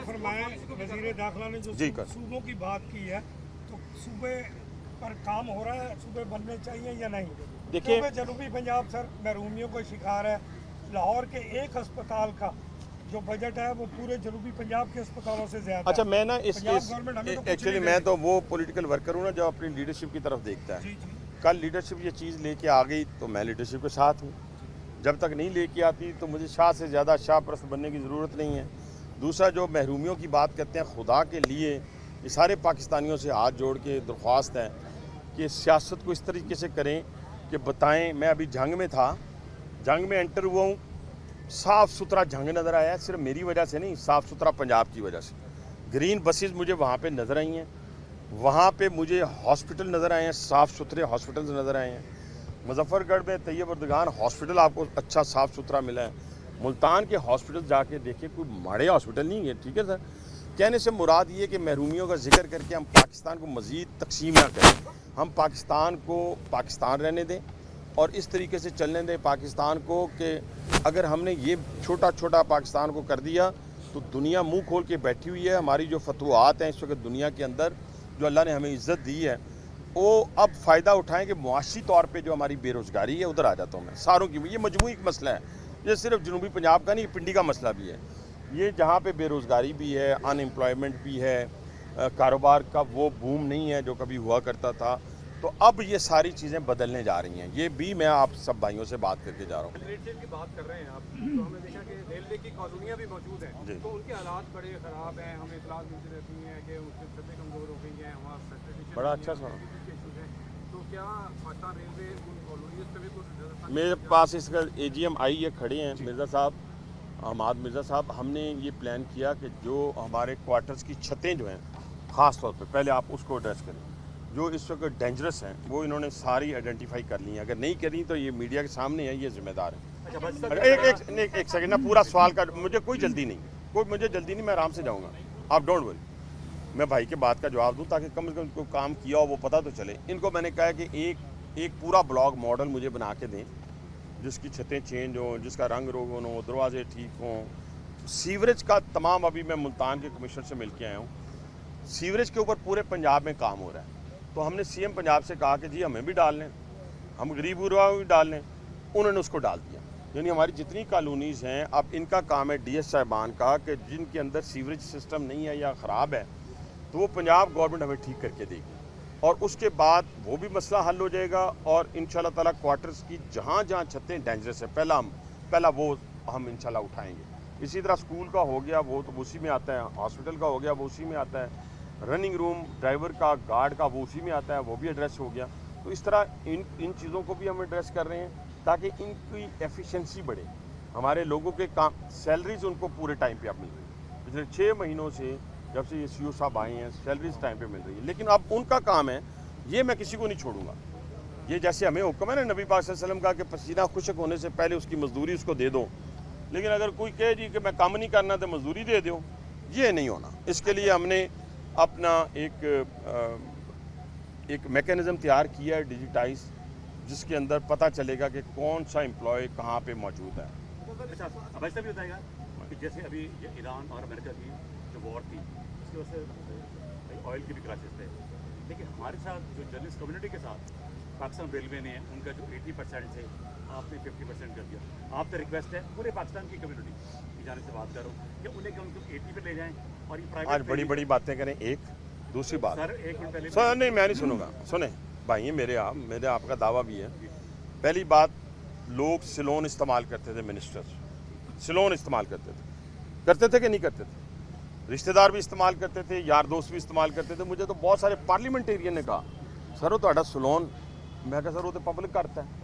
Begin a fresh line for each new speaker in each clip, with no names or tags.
फरमाएं, वज़ीर दाखिला ने जो सूबों की बात की है, तो सूबे पर काम हो रहा है, सूबे बनने चाहिए या नहीं? देखिए जनूबी पंजाब सर महरूमियों का शिकार है। लाहौर के एक अस्पताल का जो बजट है वो पूरे जनूबी पंजाब के अस्पतालों से ज्यादा।
अच्छा, मैं ना इस
एक्चुअली
मैं तो वो पॉलिटिकल वर्कर हूँ ना जो अपनी लीडरशिप की तरफ देखता है। कल लीडरशिप ये चीज़ लेके आ गई तो मैं लीडरशिप के साथ हूँ, जब तक नहीं लेके आती तो मुझे शाह से ज़्यादा शाह परस्त बनने की ज़रूरत नहीं है। दूसरा, जो महरूमियों की बात करते हैं, खुदा के लिए ये सारे पाकिस्तानियों से हाथ जोड़ के दरख्वास्त है कि सियासत को इस तरीके से करें कि बताएं। मैं अभी जंग में था, जंग में एंटर हुआ हूँ, साफ़ सुथरा जंग नज़र आया, सिर्फ मेरी वजह से नहीं, साफ़ सुथरा पंजाब की वजह से। ग्रीन बसेस मुझे वहाँ पे नज़र आई हैं, वहाँ पे मुझे हॉस्पिटल नज़र आए हैं, साफ़ सुथरे हॉस्पिटल्स नज़र आए हैं। मुजफ्फरगढ़ में तैयब उर्दगान हॉस्पिटल आपको अच्छा साफ़ सुथरा मिला है। मुल्तान के हॉस्पिटल जाके देखिए, कोई माड़े हॉस्पिटल नहीं है। ठीक है सर, कहने से मुराद ये कि महरूमियों का जिक्र करके हम पाकिस्तान को मज़ीद तकसीम ना करें, हम पाकिस्तान को पाकिस्तान रहने दें और इस तरीके से चलने दें पाकिस्तान को कि अगर हमने ये छोटा छोटा पाकिस्तान को कर दिया तो दुनिया मुंह खोल के बैठी हुई है। हमारी जो फतवात हैं इस वक्त दुनिया के अंदर, जो अल्लाह ने हमें इज़्ज़त दी है, वो अब फ़ायदा उठाएं कि मुआशी तौर पे जो हमारी बेरोज़गारी है उधर आ जाता हूँ मैं सारों की। ये मजमूई मसला है, ये सिर्फ जनूबी पंजाब का नहीं, पिंडी का मसला भी है। ये जहाँ पे बेरोज़गारी भी है, अनएम्प्लॉयमेंट भी है, कारोबार का वो बूम नहीं है जो कभी हुआ करता था, तो अब ये सारी चीज़ें बदलने जा रही हैं। ये भी मैं आप सब भाइयों से बात करके जा रहा हूँ।
रेल की बात कर रहे हैं आप, तो हमने देखा कि रेलवे की कॉलोनियाँ भी मौजूद हैं, तो उनके हालात बड़े ख़राब हैं। हमें इतलाह मिलती रहती हैं कि उसकी छतें कमज़ोर हो गई हैं, वहाँ फैसिलिटी
बड़ा अच्छा सा।
तो क्या पाकिस्तान रेलवे उन कॉलोनीज़ पे भी कुछ? मेरे
पास इसका AGM आई है, खड़े हैं मिर्ज़ा साहब, अहमद मिर्ज़ा साहब। हमने ये प्लान किया कि जो हमारे क्वार्टर्स की छतें जो हैं ख़ास तौर पे पहले आप उसको एड्रेस करें, जो इस वक्त डेंजरस हैं वो इन्होंने सारी आइडेंटिफाई कर ली हैं। अगर नहीं करी तो ये मीडिया के सामने है, ये जिम्मेदार है। एक सेकंड ना, पूरा सवाल का मुझे कोई जल्दी नहीं, मैं आराम से जाऊँगा, आप डोंट वरी। मैं भाई के बात का जवाब दूँ ताकि कम से कम को काम किया हो वो पता तो चले। इनको मैंने कहा कि एक पूरा ब्लॉक मॉडल मुझे बना के दें जिसकी छतें चेंज हों, जिसका रंग रोगन हो, दरवाजे ठीक हों। सीवरेज का तमाम, अभी मैं मुल्तान के कमिश्नर से मिल के आया हूँ, सीवरेज के ऊपर पूरे पंजाब में काम हो रहा है। तो हमने CM पंजाब से कहा कि जी हमें भी डाल लें, हम गरीब गुरबा भी डाल लें, उन्होंने उसको डाल दिया। यानी हमारी जितनी कॉलोनीज़ हैं अब इनका काम है DS साहिबान का कि जिनके अंदर सीवरेज सिस्टम नहीं है या ख़राब है तो वो पंजाब गवर्नमेंट हमें ठीक करके देगी और उसके बाद वो भी मसला हल हो जाएगा। और इंशाल्लाह ताला क्वार्टर्स की जहाँ जहाँ छतें डेंजरस है पहला वो हम इंशाल्लाह उठाएंगे। इसी तरह स्कूल का हो गया वो तो उसी में आता है, हॉस्पिटल का हो गया वो उसी में आता है, रनिंग रूम, ड्राइवर का, गार्ड का वो उसी में आता है, वो भी एड्रेस हो गया। तो इस तरह इन चीज़ों को भी हम एड्रेस कर रहे हैं ताकि इनकी एफिशिएंसी बढ़े। हमारे लोगों के काम, सैलरीज उनको पूरे टाइम पे अब मिल रही है। पिछले 6 महीनों से जब से ये CO साहब आए हैं सैलरीज टाइम पे मिल रही है। लेकिन अब उनका काम है, ये मैं किसी को नहीं छोड़ूंगा। ये जैसे हमें हुक्म है ना नबी पाक सल्लल्लाहु अलैहि वसल्लम का कि पसीना खुश्क होने से पहले उसकी मजदूरी उसको दे दो, लेकिन अगर कोई कहे जी कि मैं काम नहीं करना तो मजदूरी दे दो, ये नहीं होना। इसके लिए हमने अपना एक मैकेनिज़्म तैयार किया है डिजिटाइज, जिसके अंदर पता चलेगा कि कौन सा एम्प्लॉय कहाँ पे मौजूद है।
अच्छा, अब ऐसा भी बताएगा कि जैसे अभी ईरान और अमेरिका की जो वॉर थी उसकी वजह से ऑयल की भी क्राइसिस थे, लेकिन हमारे साथ जो जर्नलिस्ट कम्युनिटी के साथ पाकिस्तान रेलवे ने उनका जो 80% से आपने 50% कर दिया। आपसे रिक्वेस्ट है पूरे पाकिस्तान की कम्युनिटी की जाने से बात करो कि उन्हें कम से कम 80 पे ले जाएं और ये प्राइवेट
आज बड़ी बड़ी बातें करें। एक दूसरी बात
सर, एक मिनट पहले
सर, नहीं मैं नहीं सुनूंगा, सुने भाई, मेरे आपका दावा भी है। पहली बात, लोग सिलोन इस्तेमाल करते थे, मिनिस्टर्स सिलोन इस्तेमाल करते थे कि नहीं करते थे? रिश्तेदार भी इस्तेमाल करते थे, यार दोस्त भी इस्तेमाल करते थे। मुझे तो बहुत सारे पार्लियामेंटेरियन ने कहा सर वो तो सलोन, मैं कहा सर वो तो पब्लिक करता है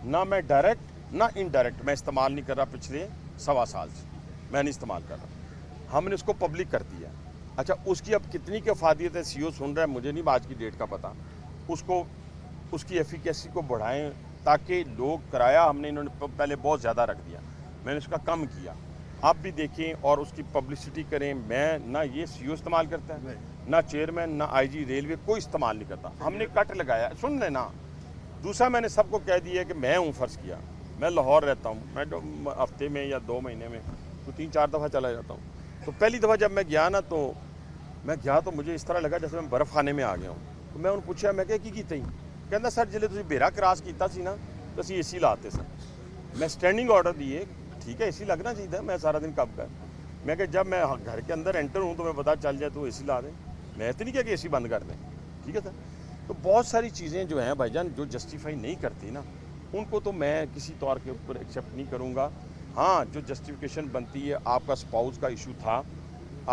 ना, मैं डायरेक्ट ना इनडायरेक्ट मैं इस्तेमाल नहीं कर रहा, पिछले 1.25 साल से मैं नहीं इस्तेमाल कर रहा, हमने उसको पब्लिक कर दिया। अच्छा, उसकी अब कितनी किफ़ादियत है CO सुन रहा है, मुझे नहीं आज की डेट का पता, उसकी एफिकेसी को बढ़ाएं ताकि लोग किराया हमने इन्होंने पहले बहुत ज़्यादा रख दिया, मैंने उसका कम किया, आप भी देखें और उसकी पब्लिसिटी करें। मैं ना ये CO इस्तेमाल करता है, ना चेयरमैन, ना IG रेलवे कोई इस्तेमाल नहीं करता, हमने कट लगाया। सुन लेना, दूसरा मैंने सबको कह दिया कि मैं हूँ, फ़र्ज़ किया मैं लाहौर रहता हूँ, मैं तो हफ्ते में या 2 महीने में तो 3-4 दफ़ा चला जाता हूँ, تو پہلی دفعہ جب میں گیا نا تو مجھے اس طرح لگا جیسے میں برف خانے میں آ گیا ہوں. تو میں انہوں پوچھا میں کی کیتا ہی کہنا سر جلے تسی بیڑا کراس کیتا سی نا تو اسی اے سی لاتے سر. میں اسٹینڈنگ آرڈر دیے ٹھیک ہے اے سی لگنا چاہیے میں سارا دن کب کر میں کہ جب میں گھر کے اندر انٹر ہوں تو میں پتا چل جائے تو اے سی لا دیں. میں تو نہیں کیا کہ اے سی بند کر دیں ٹھیک ہے سر. تو بہت ساری چیزیں جو ہیں بھائی جان جو جسٹیفائی نہیں کرتی نا ان کو تو میں کسی طور کے اوپر ایکسیپٹ نہیں کروں گا. ہاں جو جسٹیفیکیشن بنتی ہے آپ کا اسپاؤس کا ایشو تھا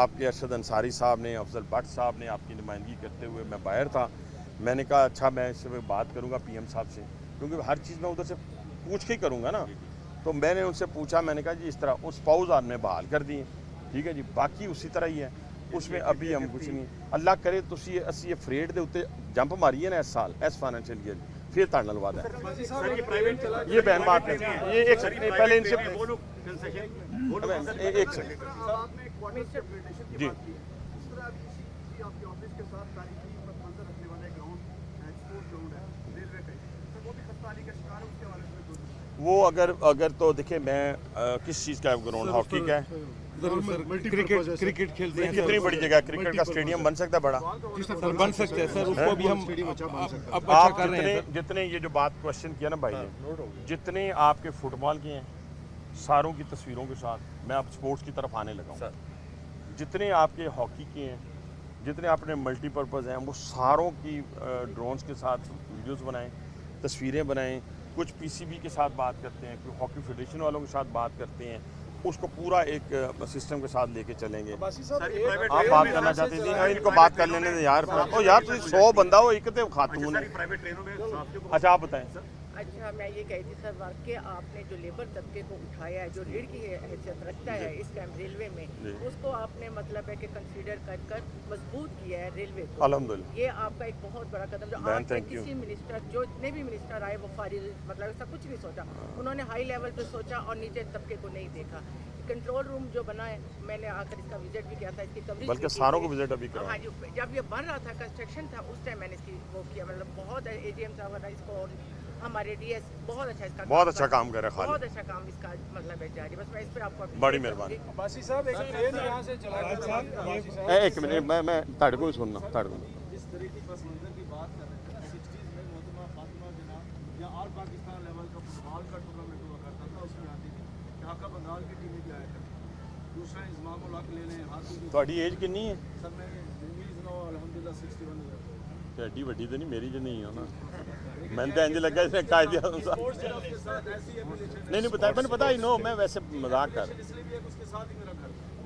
آپ کے ارشد انصاری صاحب نے افضل بٹ صاحب نے آپ کی نمائندگی کرتے ہوئے میں باہر تھا. میں نے کہا اچھا میں اس سے بات کروں گا پی ایم صاحب سے کیونکہ ہر چیز میں ادھر سے پوچھ کے ہی کروں گا نا. تو میں نے ان سے پوچھا میں نے کہا جی اس طرح اس اسپاؤس آپ نے بحال کر دیے ٹھیک ہے جی باقی اسی طرح ہی ہے اس میں ابھی ہم کچھ نہیں. اللہ کرے تو اسی فریڈ دے اتنے جمپ ماری ہے نا اس سال اس فائنینشیل ایئر پھر تڑنے لوا ہے یہ بہن بات ہے. یہ ایک سیکنڈ پہلے ان سے ایک سیکنڈ جی وہ اگر تو دیکھیں میں کس چیز کا گراؤنڈ ہاکی کا ہے
کرکٹ کھیلتے ہیں
کتنی بڑی جگہ کرکٹ کا اسٹیڈیم بن سکتا ہے بڑا
سر بن سکتے ہیں سر اس کو بھی ہم اب اچھا
آپ
کر رہے ہیں
جتنے یہ جو بات کوشچن کیا نا بھائی نے جتنے آپ کے فٹ بال کے ہیں ساروں کی تصویروں کے ساتھ میں اب سپورٹس کی طرف آنے لگا ہوں. جتنے آپ کے ہاکی کے ہیں جتنے اپنے ملٹی پرپز ہیں وہ ساروں کی ڈرونز کے ساتھ ویڈیوز بنائیں تصویریں بنائیں. کچھ پی سی بی کے ساتھ بات کرتے ہیں کوئی ہاکی فیڈریشن والوں کے ساتھ بات کرتے ہیں اس کو پورا ایک سسٹم کے ساتھ لے کے چلیں گے. آپ بات کرنا چاہتے تھے ان کو بات کر لینے دیں یار تو 100 بندہ ہو ایک خاتون ہے. اچھا آپ بتائیں.
اچھا میں یہ کہتی سر واقعی آپ نے جو لیبر طبقے کو اٹھایا ہے جو ریڑھ کی حیثیت رکھتا ہے اس ٹائم ریلوے میں اس کو آپ نے مطلب ہے کہ کنسیڈر کر مضبوط کیا ہے ریلوے کو
الحمدللہ
یہ آپ کا ایک بہت بڑا قدم جو آج تک کسی منسٹر جو جتنے بھی منسٹر آئے وہ فارغ مطلب ایسا کچھ نہیں سوچا انہوں نے ہائی لیول پہ سوچا اور نیچے طبقے کو نہیں دیکھا. کنٹرول روم جو بنا ہے میں نے آ کر اس کا وزٹ بھی کیا تھا اس کی کوریج
بلکہ ساروں کو وزٹ ابھی کرا.
ہاں جی جب یہ بن رہا تھا کنسٹرکشن تھا اس ٹائم میں نے اس کی وہ کیا مطلب بہت اے ڈی ایم صاحب اس کو ہمارے ڈی ایس بہت اچھا اس کا
بہت اچھا کام کر رہے ہیں
بہت اچھا کام اس کا مطلب ہے جاری. بس میں اس پہ آپ کو
بڑی مہربانی.
عباسی صاحب ایک ٹرین یہاں سے چلا
ایک منٹ میں تاڑ کو سننا تاڑ کو
جس طرح کی پس منظر کی بات کر رہے تھے 60s میں محترمہ فاطمہ جناح یا آل پاکستان لیول کا فٹ بال کا ٹورنامنٹ ہوا کرتا تھا اس میں آتی تھی ڈھاکہ بنگال کی ٹیمیں بھی آیا کرتی. دوسرا انضمام الحق لے لیں ہاتھی
تھوڑی ایج کنی ہے
سر میں الحمدللہ 61
ایڈی وڈی تو نہیں میری جو نہیں ہے نا میں نے تو انج لگا اس نے قائد نہیں بتایا میں نے بتایا نو میں ویسے مذاق کر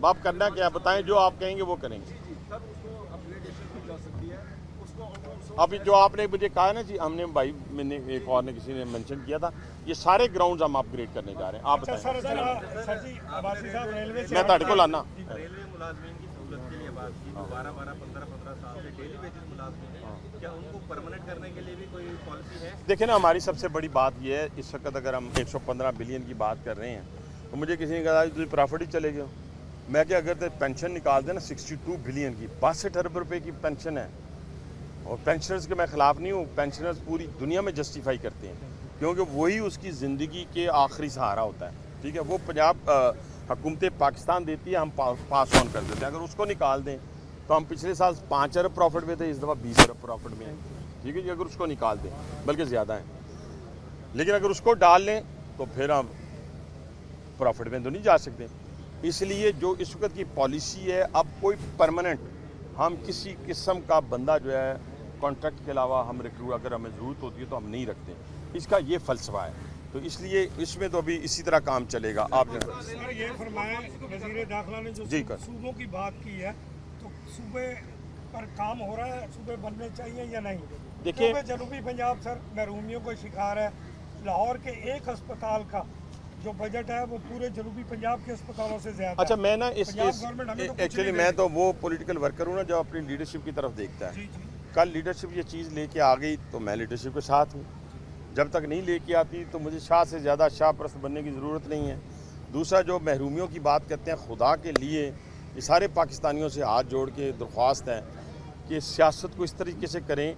آپ کرنا کیا بتائیں جو آپ کہیں گے وہ کریں گے. ابھی جو آپ نے مجھے کہا نا جی ہم نے بھائی میں نے ایک اور نے کسی نے مینشن کیا تھا یہ سارے گراؤنڈز ہم اپ گریڈ کرنے جا رہے ہیں. آپ بتائیں میں تاڑ کو لانا
ریلوے ملازمین کی سہولت کے لیے بات کی 12-15 سال سے ڈیلی ویجز ملازمین ہیں کیا ان کو پرماننٹ کرنے کے لیے بھی کوئی پالیسی ہے؟
دیکھیں نا ہماری سب سے بڑی بات یہ ہے اس وقت اگر ہم 115 بلین کی بات کر رہے ہیں تو مجھے کسی نے کہا تجھے پرافٹ ہی چلے گئے. میں کہ اگر پینشن نکال دیں نا 62 بلین کی 62 ارب روپے کی پینشن ہے اور پینشنرز کے میں خلاف نہیں ہوں. پینشنرز پوری دنیا میں جسٹیفائی کرتے ہیں کیونکہ وہی اس کی زندگی کے آخری سہارا ہوتا ہے ٹھیک ہے. وہ پنجاب حکومت پاکستان دیتی ہے ہم پاس آن کر دیتے ہیں. اگر اس کو نکال دیں تو ہم پچھلے سال 5 ارب پروفٹ میں تھے اس دفعہ 20 ارب پروفٹ میں ہیں ٹھیک ہے جی. اگر اس کو نکال دیں بلکہ زیادہ ہیں لیکن اگر اس کو ڈال لیں تو پھر ہم پروفٹ میں تو نہیں جا سکتے. اس لیے جو اس وقت کی پالیسی ہے اب کوئی پرماننٹ ہم کسی قسم کا بندہ جو ہے کانٹریکٹ کے علاوہ ہم ریکروٹ اگر ہمیں ضرورت ہوتی ہے تو ہم نہیں رکھتے. اس کا یہ فلسفہ ہے تو اس لیے اس میں تو ابھی اسی طرح کام چلے گا. آپ
سر یہ فرمایا وزیر داخلہ نے جو صوبوں کی بات کی ہے تو صوبے پر کام ہو رہا ہے صوبے بننے چاہیے یا نہیں؟ دیکھیے جنوبی پنجاب سر محرومیوں کا شکار ہے. لاہور کے ایک ہسپتال کا جو بجٹ ہے وہ پورے جنوبی پنجاب کے ہسپتالوں سے زیادہ.
اچھا میں نا اس ایکچولی میں تو وہ پولیٹیکل ورکر ہوں نا جو اپنی لیڈرشپ کی طرف دیکھتا ہے. کل لیڈرشپ یہ چیز لے کے آ گئی تو میں لیڈرشپ کے ساتھ ہوں. جب تک نہیں لے کے آتی تو مجھے شاہ سے زیادہ شاہ پرست بننے کی ضرورت نہیں ہے. دوسرا جو محرومیوں کی بات کرتے ہیں خدا کے لیے یہ سارے پاکستانیوں سے ہاتھ جوڑ کے درخواست ہے کہ سیاست کو اس طریقے سے کریں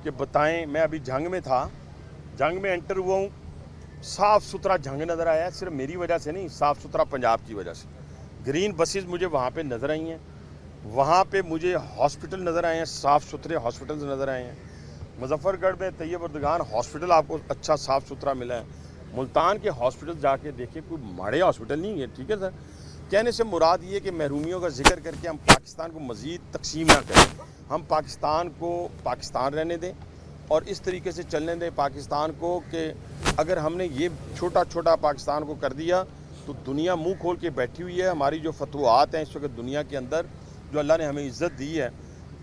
کہ بتائیں. میں ابھی جنگ میں تھا جنگ میں انٹر ہوا ہوں صاف ستھرا جنگ نظر آیا صرف میری وجہ سے نہیں صاف ستھرا پنجاب کی وجہ سے. ग्रीन बसेस मुझे वहाँ पे नज़र आई हैं, वहाँ पे मुझे हॉस्पिटल नज़र आए हैं, साफ़ सुथरे हॉस्पिटल्स नज़र आए हैं। मुजफ्फरगढ़ में तैयब अर्दगान हॉस्पिटल आपको अच्छा साफ़ सुथरा मिला है। मुल्तान के हॉस्पिटल जाके देखिए, कोई माड़े हॉस्पिटल नहीं है, ठीक है सर। कहने से मुराद ये कि महरूमियों का जिक्र करके हम पाकिस्तान को मज़ीद तकसीम ना करें, हम पाकिस्तान को पाकिस्तान रहने दें और इस तरीके से चलने दें पाकिस्तान को कि अगर हमने ये छोटा छोटा पाकिस्तान को कर दिया तो दुनिया मुंह खोल के बैठी हुई है। हमारी जो फतवात हैं इस वक्त दुनिया के अंदर, जो अल्लाह ने हमें इज़्ज़त दी है,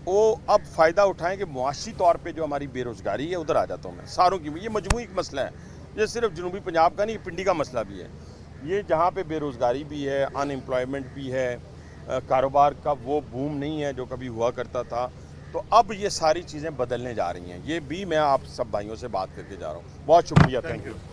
वो अब फ़ायदा उठाएं कि मुआशी तौर पे जो हमारी बेरोज़गारी है उधर आ जाता हूँ मैं सारों की। ये मजमूई एक मसला है, ये सिर्फ जनूबी पंजाब का नहीं, पिंडी का मसला भी है। ये जहाँ पे बेरोज़गारी भी है, अनएम्प्लॉयमेंट भी है, कारोबार का वो बूम नहीं है जो कभी हुआ करता था, तो अब ये सारी चीज़ें बदलने जा रही हैं। ये भी मैं आप सब भाइयों से बात करके जा रहा हूँ। बहुत शुक्रिया, थैंक यू।